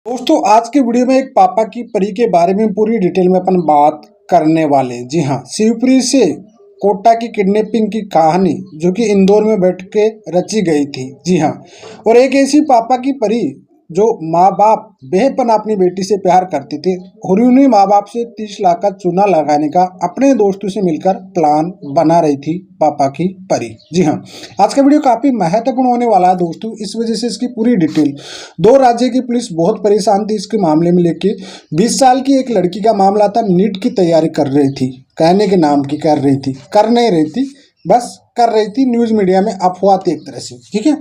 दोस्तों आज के वीडियो में एक पापा की परी के बारे में पूरी डिटेल में अपन बात करने वाले हैं। जी हाँ, शिवपुरी से कोटा की किडनैपिंग की कहानी जो कि इंदौर में बैठ के रची गई थी। जी हाँ, और एक ऐसी पापा की परी जो माँ बाप बेहपन अपनी बेटी से प्यार करते थे और उन्हीं माँ बाप से 30 लाख का चूना लगाने का अपने दोस्तों से मिलकर प्लान बना रही थी पापा की परी। जी हाँ, आज का वीडियो काफ़ी महत्वपूर्ण होने वाला है दोस्तों, इस वजह से इसकी पूरी डिटेल। दो राज्य की पुलिस बहुत परेशान थी इसके मामले में लेके। 20 साल की एक लड़की का मामला था, नीट की तैयारी कर रही थी, कहने के नाम की कर रही थी, कर नहीं रही थी, बस कर रही थी। न्यूज़ मीडिया में अफवाह थी एक तरह से। ठीक है,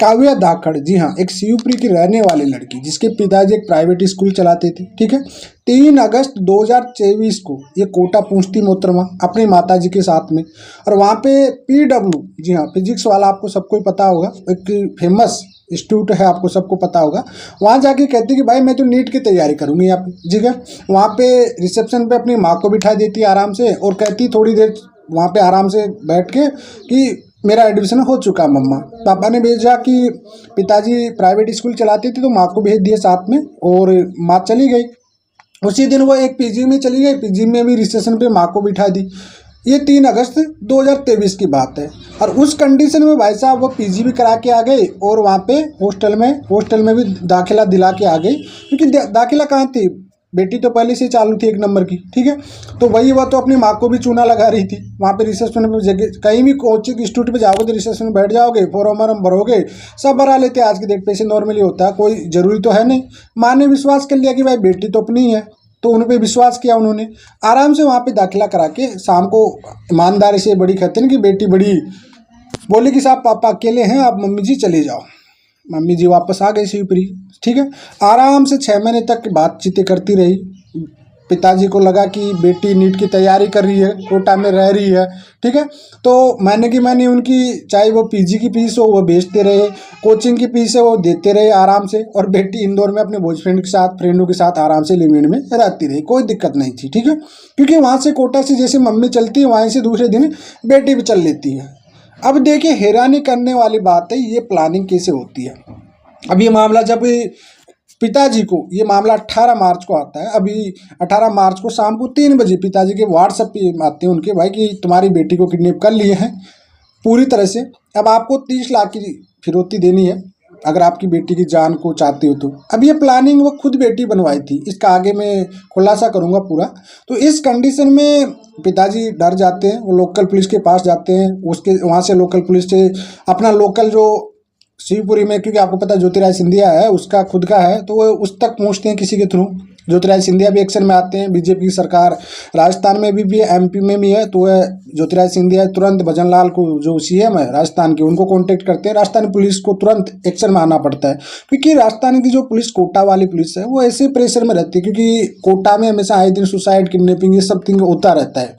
काव्या धाकड़, जी हाँ, एक शिवपुरी की रहने वाली लड़की जिसके पिताजी एक प्राइवेट स्कूल चलाते थे। ठीक है, 3 अगस्त 2024 को ये कोटा पहुंचती मोहतरमा अपनी माताजी के साथ में, और वहाँ पे PW, जी हाँ, फिजिक्स वाला आपको सबको ही पता होगा, एक फेमस इंस्टीट्यूट है, आपको सबको पता होगा। वहाँ जाके कहती कि भाई मैं तो नीट की तैयारी करूँगी यहाँ पे। ठीक है, वहाँ पे रिसेप्शन पे अपनी माँ को बिठा देती आराम से और कहती थोड़ी देर वहाँ पे आराम से बैठ के कि मेरा एडमिशन हो चुका मम्मा। पापा ने भेजा कि पिताजी प्राइवेट स्कूल चलाते थे तो माँ को भेज दिया साथ में, और माँ चली गई। उसी दिन वो एक पीजी में चली गई, पीजी में भी रिसेप्शन पे माँ को बिठा दी। ये 3 अगस्त 2023 की बात है, और उस कंडीशन में भाई साहब वो पीजी भी करा के आ गए और वहाँ पे हॉस्टल में भी दाखिला दिला के आ गई, क्योंकि दाखिला कहाँ थी, बेटी तो पहले से चालू थी 1 नंबर की। ठीक है, तो वही वह तो अपनी माँ को भी चूना लगा रही थी। वहाँ पे रिसेप्शन पे जगह, कहीं भी कोचिंग इंस्टीट्यूट पे जाओगे तो रिसेप्शन में बैठ जाओगे, फॉर्म वॉर्म भरोगे, सब भरा लेते हैं। आज की डेट पे से नॉर्मली होता है, कोई जरूरी तो है नहीं। माँ ने विश्वास कर लिया कि भाई बेटी तो अपनी है, तो उन पर विश्वास किया उन्होंने। आराम से वहाँ पे दाखिला करा के शाम को ईमानदारी से, बड़ी कहते हैं कि बेटी बड़ी, बोले कि साहब पापा अकेले हैं, आप मम्मी जी चले जाओ। मम्मी जी वापस आ गई शिवपुरी। ठीक है, आराम से 6 महीने तक बातचीतें करती रही। पिताजी को लगा कि बेटी नीट की तैयारी कर रही है, कोटा में रह रही है। ठीक है, तो महीने की महीने उनकी, चाहे वो पीजी की फीस हो वो बेचते रहे, कोचिंग की फीस है वो देते रहे आराम से, और बेटी इंदौर में अपने बॉयफ्रेंड के साथ, फ्रेंडों के साथ आराम से लिमिट में रहती रही, कोई दिक्कत नहीं थी। ठीक है, क्योंकि वहाँ से कोटा से जैसे मम्मी चलती है वहीं से दूसरे दिन बेटी भी चल लेती है। अब देखिए, हैरानी करने वाली बात है ये प्लानिंग कैसे होती है। अब ये मामला जब पिताजी को, ये मामला 18 मार्च को आता है। अभी 18 मार्च को शाम को 3 बजे पिताजी के व्हाट्सएप पे आते हैं उनके, भाई कि तुम्हारी बेटी को किडनैप कर लिए हैं पूरी तरह से। अब आपको 30 लाख की फिरौती देनी है अगर आपकी बेटी की जान को चाहते हो तो। अब ये प्लानिंग वो खुद बेटी बनवाई थी, इसका आगे मैं खुलासा करूँगा पूरा। तो इस कंडीशन में पिताजी डर जाते हैं, वो लोकल पुलिस के पास जाते हैं। उसके वहाँ से लोकल पुलिस से अपना लोकल जो शिवपुरी में, क्योंकि आपको पता ज्योतिराज सिंधिया है, उसका खुद का है, तो वो उस तक पहुँचते हैं किसी के थ्रू। ज्योतिराज सिंधिया भी एक्शन में आते हैं, बीजेपी की सरकार राजस्थान में भी है, MP में भी है, तो वह ज्योतिराज सिंधिया तुरंत भजन लाल को, जो CM है राजस्थान के, उनको कांटेक्ट करते हैं। राजस्थान पुलिस को तुरंत एक्शन में आना पड़ता है, क्योंकि राजस्थान की जो पुलिस, कोटा वाली पुलिस है, वो ऐसे प्रेशर में रहती है, क्योंकि कोटा में हमेशा आए दिन सुसाइड, किडनैपिंग, ये सब थिंग होता रहता है।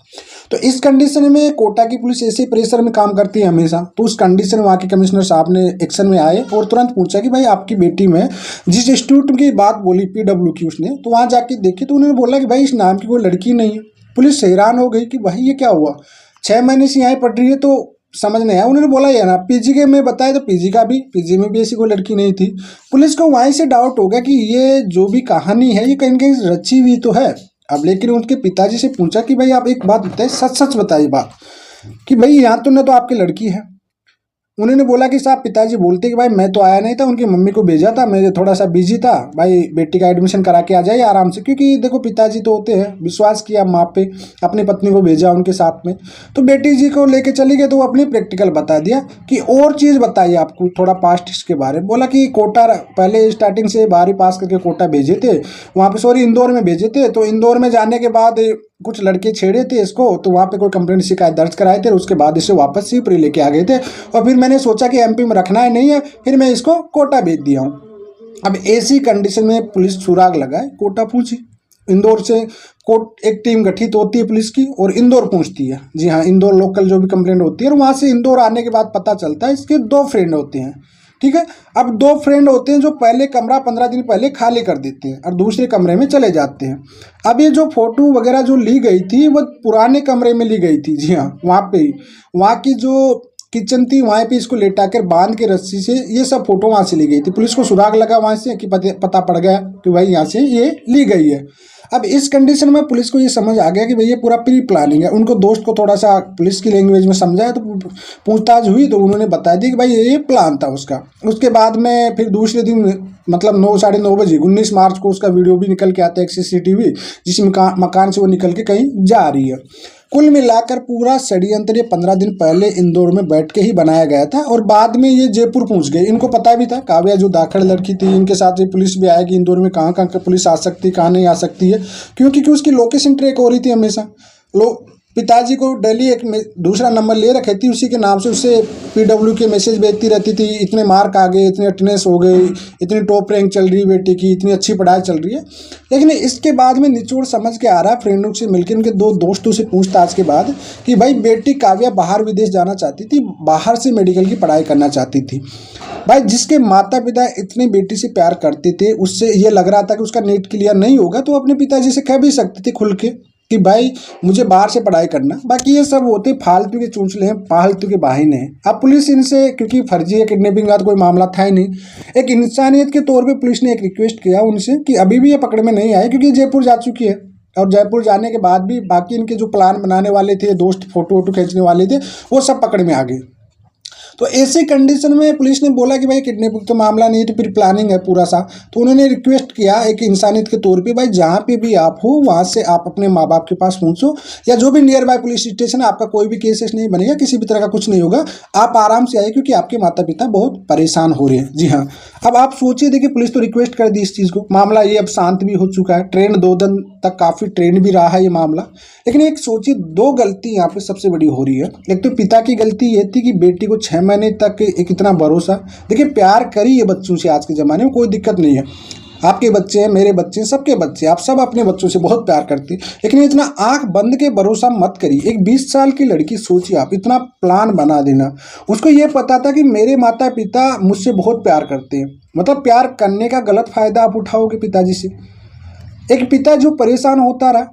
तो इस कंडीशन में कोटा की पुलिस ऐसे प्रेशर में काम करती है हमेशा। तो उस कंडीशन में वहाँ के कमिश्नर साहब ने एक्शन में आए और तुरंत पूछा कि भाई आपकी बेटी में जिस इंस्टीट्यूट की बात बोली PW की उसने, तो वहाँ जाके देखी तो उन्होंने बोला कि भाई इस नाम की कोई लड़की नहीं है। पुलिस हैरान हो गई कि भाई ये क्या हुआ, 6 महीने से यहाँ पढ़ रही है, तो समझ नहीं आया। उन्होंने बोला ये ना PG के में बताया, तो PG में भी ऐसी कोई लड़की नहीं थी। पुलिस को वहीं से डाउट हो गया कि ये जो भी कहानी है ये कहीं न कहीं रची हुई तो है। अब लेकिन उनके पिताजी से पूछा कि भाई आप एक बात बताइए, सच सच बताइए बात, कि भाई यहाँ तो न तो आपकी लड़की है। उन्होंने बोला कि साहब, पिताजी बोलते कि भाई मैं तो आया नहीं था, उनकी मम्मी को भेजा था, मैं थोड़ा सा बिजी था, भाई बेटी का एडमिशन करा के आ जाइए आराम से। क्योंकि देखो पिताजी तो होते हैं, विश्वास किया माँ पे, अपनी पत्नी को भेजा उनके साथ में, तो बेटी जी को लेके चली गए। तो वो अपनी प्रैक्टिकल बता दिया कि और चीज़ बताइए आपको थोड़ा पास्ट इसके बारे में। बोला कि कोटा पहले स्टार्टिंग से 12वीं पास करके कोटा भेजे थे, वहाँ पे सॉरी इंदौर में भेजे थे। तो इंदौर में जाने के बाद कुछ लड़के छेड़े थे इसको, तो वहाँ पे कोई कंप्लेंट शिकायत दर्ज कराए थे, उसके बाद इसे वापस शिवपुरी लेके आ गए थे। और फिर मैंने सोचा कि MP में रखना है नहीं है, फिर मैं इसको कोटा भेज दिया हूँ। अब ऐसी कंडीशन में पुलिस सुराग लगाए, कोटा पहुंची। इंदौर से एक टीम गठित होती है पुलिस की और इंदौर पहुंचती है। जी हाँ, इंदौर लोकल जो भी कंप्लेंट होती है, और वहाँ से इंदौर आने के बाद पता चलता है इसके 2 फ्रेंड होते हैं। ठीक है, अब 2 फ्रेंड होते हैं जो पहले कमरा 15 दिन पहले खाली कर देते हैं और दूसरे कमरे में चले जाते हैं। अब ये जो फोटो वगैरह जो ली गई थी वो पुराने कमरे में ली गई थी। जी हाँ, वहाँ पे ही वहाँ की जो किचन थी वहाँ पे इसको लेटाकर बांध के रस्सी से, ये सब फोटो वहाँ से ली गई थी। पुलिस को सुराग लगा वहाँ से कि पता पड़ गया कि भाई यहाँ से ये ली गई है। अब इस कंडीशन में पुलिस को ये समझ आ गया कि भाई ये पूरा प्री प्लानिंग है। उनको दोस्त को थोड़ा सा पुलिस की लैंग्वेज में समझाया तो पूछताछ हुई तो उन्होंने बता दी कि भाई ये प्लान था उसका। उसके बाद में फिर दूसरे दिन मतलब 9 साढ़े 9 बजे 19 मार्च को उसका वीडियो भी निकल के आता है, एक CCTV जिस मकान से वो निकल के कहीं जा रही है। कुल मिलाकर पूरा षड्यंत्र 15 दिन पहले इंदौर में बैठ के ही बनाया गया था और बाद में ये जयपुर पहुंच गए। इनको पता भी था काव्या जो दाखड़ लड़की थी, इनके साथ ये पुलिस भी आएगी इंदौर में, कहाँ कहाँ पुलिस आ सकती है कहाँ नहीं आ सकती है, क्योंकि उसकी लोकेशन ट्रैक हो रही थी हमेशा। पिताजी को डेली एक दूसरा नंबर ले रखे थी उसी के नाम से, उससे PW के मैसेज भेजती रहती थी, इतने मार्क आ गए, इतने अटेंडेंस हो गई, इतनी टॉप रैंक चल रही है बेटी की, इतनी अच्छी पढ़ाई चल रही है। लेकिन इसके बाद में निचोड़ समझ के आ रहा है फ्रेंडों से मिलकर, इनके 2 दोस्तों से पूछताछ के बाद कि भाई बेटी काव्या बाहर विदेश जाना चाहती थी, बाहर से मेडिकल की पढ़ाई करना चाहती थी। भाई जिसके माता पिता इतनी बेटी से प्यार करते थे, उससे ये लग रहा था कि उसका नीट क्लियर नहीं होगा तो अपने पिताजी से कह भी सकती थी खुल के कि भाई मुझे बाहर से पढ़ाई करना। बाकी ये सब होते फालतू के चूंचले हैं, फालतू के बहाने हैं। अब पुलिस इनसे, क्योंकि फर्जी है किडनैपिंग का तो कोई मामला था ही नहीं, एक इंसानियत के तौर पे पुलिस ने एक रिक्वेस्ट किया उनसे कि अभी भी ये पकड़ में नहीं आए क्योंकि जयपुर जा चुकी है। और जयपुर जाने के बाद भी बाकी इनके जो प्लान बनाने वाले थे, दोस्त फोटो वोटो खींचने वाले थे, वो सब पकड़ में आ गए। तो ऐसी कंडीशन में पुलिस ने बोला कि भाई किडनैपिंग तो मामला नहीं है, तो फिर प्लानिंग है पूरा सा। तो उन्होंने रिक्वेस्ट किया एक इंसानियत के तौर पे, भाई जहाँ पे भी आप हो वहाँ से आप अपने माँ बाप के पास पहुँचो या जो भी नियर बाय पुलिस स्टेशन है, आपका कोई भी केसेस नहीं बनेगा, किसी भी तरह का कुछ नहीं होगा, आप आराम से आइए क्योंकि आपके माता पिता बहुत परेशान हो रहे हैं। जी हाँ, अब आप सोचिए, देखिए पुलिस तो रिक्वेस्ट कर दी इस चीज़ को, मामला ये अब शांत भी हो चुका है, ट्रेंड 2 दिन तक काफ़ी ट्रेंड भी रहा है ये मामला। लेकिन एक सोचिए 2 गलती यहाँ पे सबसे बड़ी हो रही है। एक तो पिता की गलती ये थी कि बेटी को 6 महीने तक एक इतना भरोसा, देखिए प्यार करिए बच्चों से, आज के ज़माने में कोई दिक्कत नहीं है, आपके बच्चे हैं, मेरे बच्चे हैं, सबके बच्चे, आप सब अपने बच्चों से बहुत प्यार करते हैं, लेकिन इतना आंख बंद के भरोसा मत करिए। एक 20 साल की लड़की, सोचिए आप, इतना प्लान बना देना। उसको ये पता था कि मेरे माता पिता मुझसे बहुत प्यार करते हैं, मतलब प्यार करने का गलत फायदा आप उठाओगे पिताजी से। एक पिता जो परेशान होता रहा,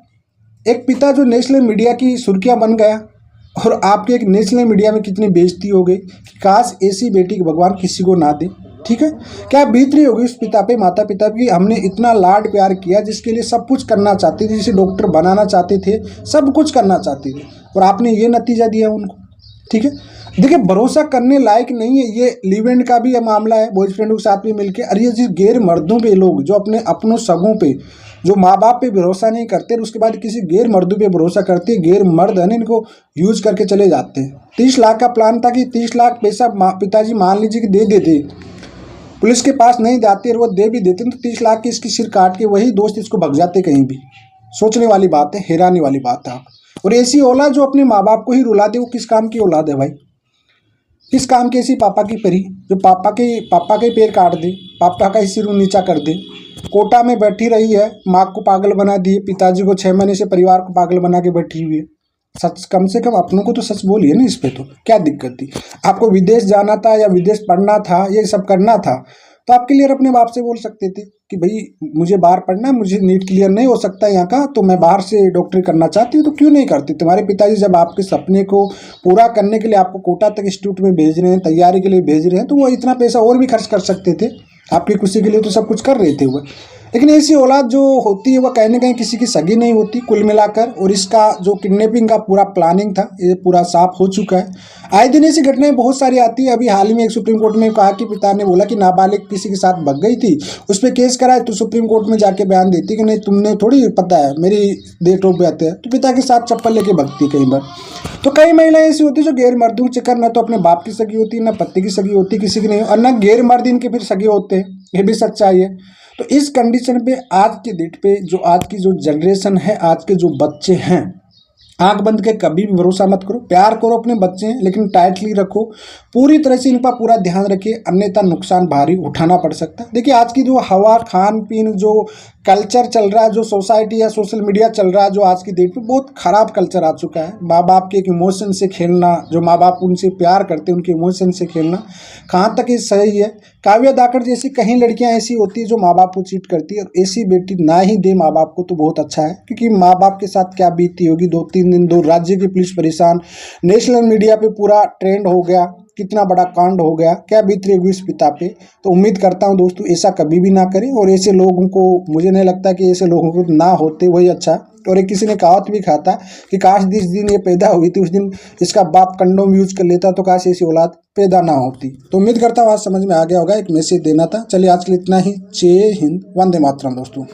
एक पिता जो नेशनल मीडिया की सुर्खियां बन गया, और आपके एक नेशनल मीडिया में कितनी बेइज्जती हो गई। काश ऐसी बेटी की भगवान किसी को ना दे। ठीक है, क्या बीत रही होगी उस पिता पे, माता पिता की, हमने इतना लाड प्यार किया, जिसके लिए सब कुछ करना चाहते थे, जिसे डॉक्टर बनाना चाहते थे, सब कुछ करना चाहते थे, और आपने ये नतीजा दिया उनको। ठीक है, देखिए भरोसा करने लायक नहीं है। ये लिव एंड का भी मामला है, बॉयफ्रेंडों के साथ भी मिलके। अरे ये गैर मर्दों पे लोग जो अपनों सगों पे, जो माँ बाप पे भरोसा नहीं करते, उसके बाद किसी गैर मर्दों पे भरोसा करते, गैर मर्द है ना, इनको यूज करके चले जाते हैं। 30 लाख का प्लान था कि 30 लाख पैसा पिताजी मान लीजिए कि दे देते, पुलिस के पास नहीं जाते और वो दे भी देते तो 30 लाख की इसकी सिर काट के वही दोस्त इसको भग जाते कहीं भी। सोचने वाली बात है, हैरानी वाली बात है। और ऐसी औलाद जो अपने माँ बाप को ही रुला दे, वो किस काम की औलाद है भाई? किस काम की ऐसी पापा की परी जो पापा के पैर काट दे, पापा का ही सिर नीचा कर दे। कोटा में बैठी रही है, माँ को पागल बना दिए, पिताजी को 6 महीने से परिवार को पागल बना के बैठी हुई है। सच, कम से कम अपनों को तो सच बोलिए ना, इस पे तो क्या दिक्कत थी? आपको विदेश जाना था या विदेश पढ़ना था, ये सब करना था, तो आप क्लियर अपने बाप से बोल सकते थे कि भाई मुझे बाहर पढ़ना है, मुझे नीट क्लियर नहीं हो सकता यहाँ का, तो मैं बाहर से डॉक्टरी करना चाहती हूँ। तो क्यों नहीं करती? तुम्हारे पिताजी जब आपके सपने को पूरा करने के लिए आपको कोटा तक इंस्टीट्यूट में भेज रहे हैं, तैयारी के लिए भेज रहे हैं, तो वो इतना पैसा और भी खर्च कर सकते थे। आपकी खुशी के लिए तो सब कुछ कर रहे थे वो। लेकिन ऐसी औलाद जो होती है वह कहीं ना कहीं किसी की सगी नहीं होती कुल मिलाकर। और इसका जो किडनैपिंग का पूरा प्लानिंग था, ये पूरा साफ हो चुका है। आए दिन ऐसी घटनाएं बहुत सारी आती है। अभी हाल ही में एक सुप्रीम कोर्ट में कहा कि पिता ने बोला कि नाबालिग किसी के साथ भग गई थी, उस पर केस कराए, तो सुप्रीम कोर्ट में जाके बयान देती कि नहीं तुमने थोड़ी पता है मेरी डेट ऑफ बर्थ है, तो पिता के साथ चप्पल लेके भगती कई बार। तो कई महिलाएं ऐसी होती है जो गैर मर्दों के चक्कर, न तो अपने बाप की सगी होती है, न पति की सगी होती, किसी की नहीं, और न गैर मर्द इनके फिर सगे होते हैं, ये भी सच्चाई है। तो इस कंडीशन पे आज के डेट पे जो आज की जो जनरेशन है, आज के जो बच्चे हैं, आंख बंद के कभी भी भरोसा मत करो। प्यार करो अपने बच्चे हैं, लेकिन टाइटली रखो, पूरी तरह से इन पर पूरा ध्यान रखिए, अन्यथा नुकसान भारी उठाना पड़ सकता है। देखिए आज की जो हवा, खान पीन, जो कल्चर चल रहा है, जो सोसाइटी या सोशल मीडिया चल रहा है, जो आज की डेट पे बहुत खराब कल्चर आ चुका है। माँ बाप के एक इमोशन से खेलना, जो माँ बाप उनसे प्यार करते हैं उनके इमोशन से खेलना, कहाँ तक ये सही है, काव्या धाकड़ जैसी कहीं लड़कियां ऐसी होती है जो माँ बाप को चीट करती है, और ऐसी बेटी ना ही दे माँ बाप को तो बहुत अच्छा है, क्योंकि माँ बाप के साथ क्या बीती होगी। 2-3 दिन दो राज्य की पुलिस परेशान, नेशनल मीडिया पे पूरा ट्रेंड हो गया, कितना बड़ा कांड हो गया, क्या बीत रही होगी इस पिता पे। तो उम्मीद करता हूँ दोस्तों ऐसा कभी भी ना करें, और ऐसे लोगों को, मुझे नहीं लगता कि ऐसे लोगों को ना होते वही अच्छा। और एक किसी ने कहावत भी कहा था कि काश जिस दिन ये पैदा हुई थी उस दिन इसका बाप कंडोम यूज कर लेता तो काश ऐसी औलाद पैदा ना होती। तो उम्मीद करता हूँ आज समझ में आ गया होगा, एक मैसेज देना था। चलिए आज के लिए इतना ही। जय हिंद, वंदे मातरम दोस्तों।